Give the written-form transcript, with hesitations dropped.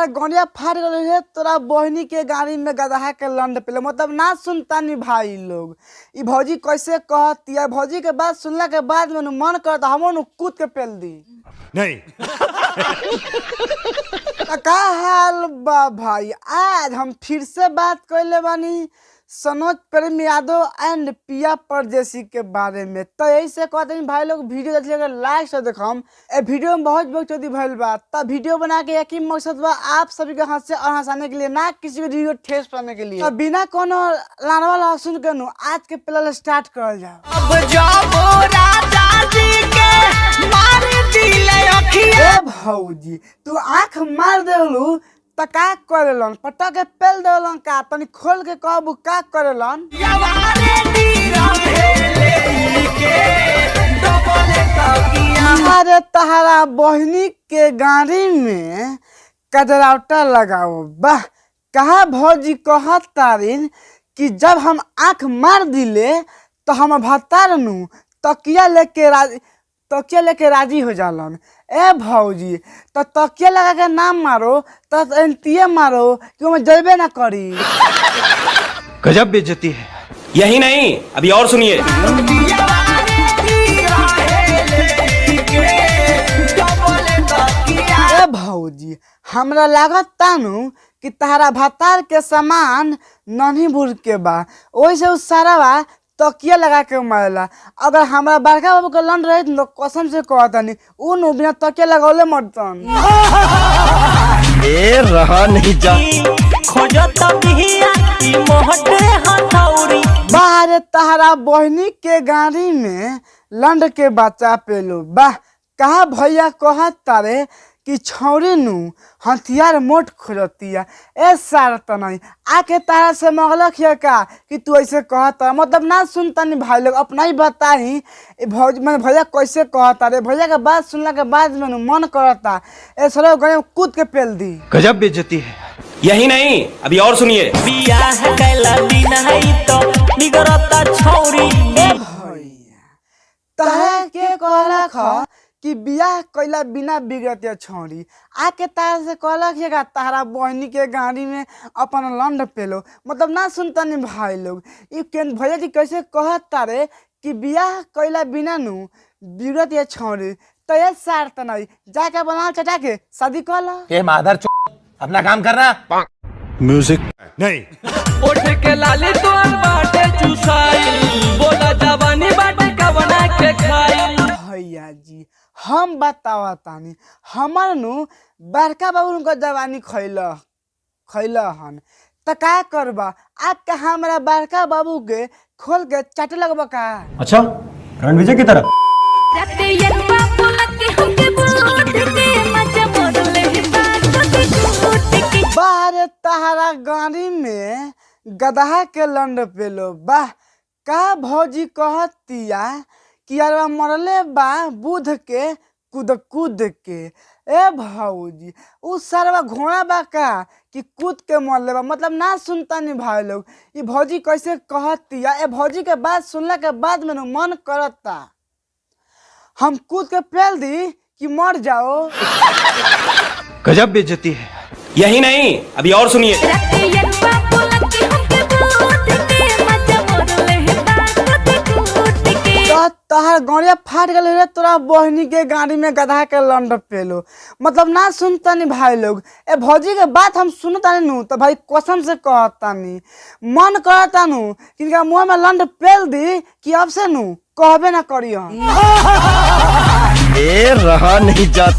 तहार गौनिया फाट गल है तोरा बहनी के गाड़ी में गदहा के लंड पे मतलब ना सुनता नी भाई लोग। ई भौजी कैसे कहती है, भौजी के बात सुनला के बाद में मन करता हम कूद के पेल दी नहीं। का हाल बा भाई, आज हम फिर से बात कैले बानी सनोज प्रेम यादव एंड पिया परदेसी के बारे में। तो यही से कहते हैं भाई लोग वीडियो देखिए लाइक से देखम। ए वीडियो में बहुत बेचौदी भइल बा, तब वीडियो बना के एक ही मकसद बा आप सभी के हाथ से और हंसाने के लिए, ना किसी को वीडियो ठेस पाने के लिए। तो बिना कोनो लानवा लहसुन के नु आज के पहले स्टार्ट करल जाओ। अब जाबो राजा जी के मार दिले अखिया। ए भौजी तू आँख मार देलू त का करेलन, पटक के पेल देलन का, तनी खोल के कहबू का करेलन। यवारे नीरा भेले के डबल तकिया। अरे तहरा बहनी के गाड़ी में कजरावटा लगाओ वाह। कहा भौजी कहत तारिन कि जब हम आँख मार दिले तो हम भतार नु तकिया लेके राजी हो जालन। ए भौजी तो तकिया लगा के नाम मारो तो एनतीए मारो कि मैं जैबे ना करी। गजब बेइज्जती है। यही नहीं, अभी और सुनिए। ए भौजी हमरा लागत तानू कि तहरा भतार के सामान नन्ही बुढ़ के बा, ओइसे उ सारा बा तकिया लगा के मारेला। अगर हमरा बड़का बाबू के लंड रहे तो कसम से कहतनी उ नु बिना तकिया लगौले मरतन। ए रहा नहीं जा खोजत बिहिया ई मोहटे हथौरी। बाहर तहरा बहनी के गाड़ी में लंड के बच्चा पेलो वाह। कहा भैया कहत तारे कि छौरी नु हथियार मोट खोजतिया। ए सार तनई आके तारा से मगलक है का कि तू ऐसे कहता, मतलब ना सुनता नहीं भाई लोग अपना ही बताही। भौज मैंने भैया कैसे कहता रे, भैया के बात सुनला के बाद में मन करता ए सरो गए कूद के पेल दी। गजब बेइज्जती है। यही नहीं, अभी और सुनिए। बियाह कैला दिन है तो निगरता छौरी। तहरा के कहला ख कि बियाह कैला बिना बिगड़ते छौरी, आके तारा से कहलक है का तारा बहनी के गाड़ी में अपन लंड पेलो, मतलब ना सुनता नहीं भाई लोग। ई भैया जी कैसे कहत तारे कि बियाह कैला बिना नु बिगड़ते छौरी। तो ये सार तनई जाके बना चटा के शादी कहला। ए मादर अपना काम करना। म्यूजिक नहीं। उठ के लाली तोर बाटे चुसाइल, बोला जवानी बाटे कवना के खाइल। भैया जी हम बतावा तानी हमर नु बड़का बाबू का जवानी खैल हन त का करबा आपके हमरा बड़का बाबू के खोल के चाटे लगबा का। अच्छा रणविजय की तरफ। बाहर तहरा गाड़ी में गदहा के लंड पेलो वाह। का भौजी कहतिया कि यार मरले बा बुध के कूद के। ए भौजी उ सरवा घोड़ा बा का कि कूद के मरले बा, मतलब ना सुनता नहीं भाई लोग। ये भौजी कैसे कहतिया, ए भौजी के बात सुनला के बाद में मन करता हम कूद के पेल दी कि मर जाओ। गजब बेइज्जती है। यही नहीं, अभी और सुनिए। तहर गौड़िया फाट गल रे तोरा बहनी के गाड़ी में गधा के लंड पेलो, मतलब ना सुनता नहीं भाई लोग। ए भौजी के बात हम सुनता नहीं नु तो भाई कसम से कहता नहीं मन करता नु कि इनका मुंह में लंड पेल दी कि अब से नु कहबे ना करियो। ए रहा नहीं जाता।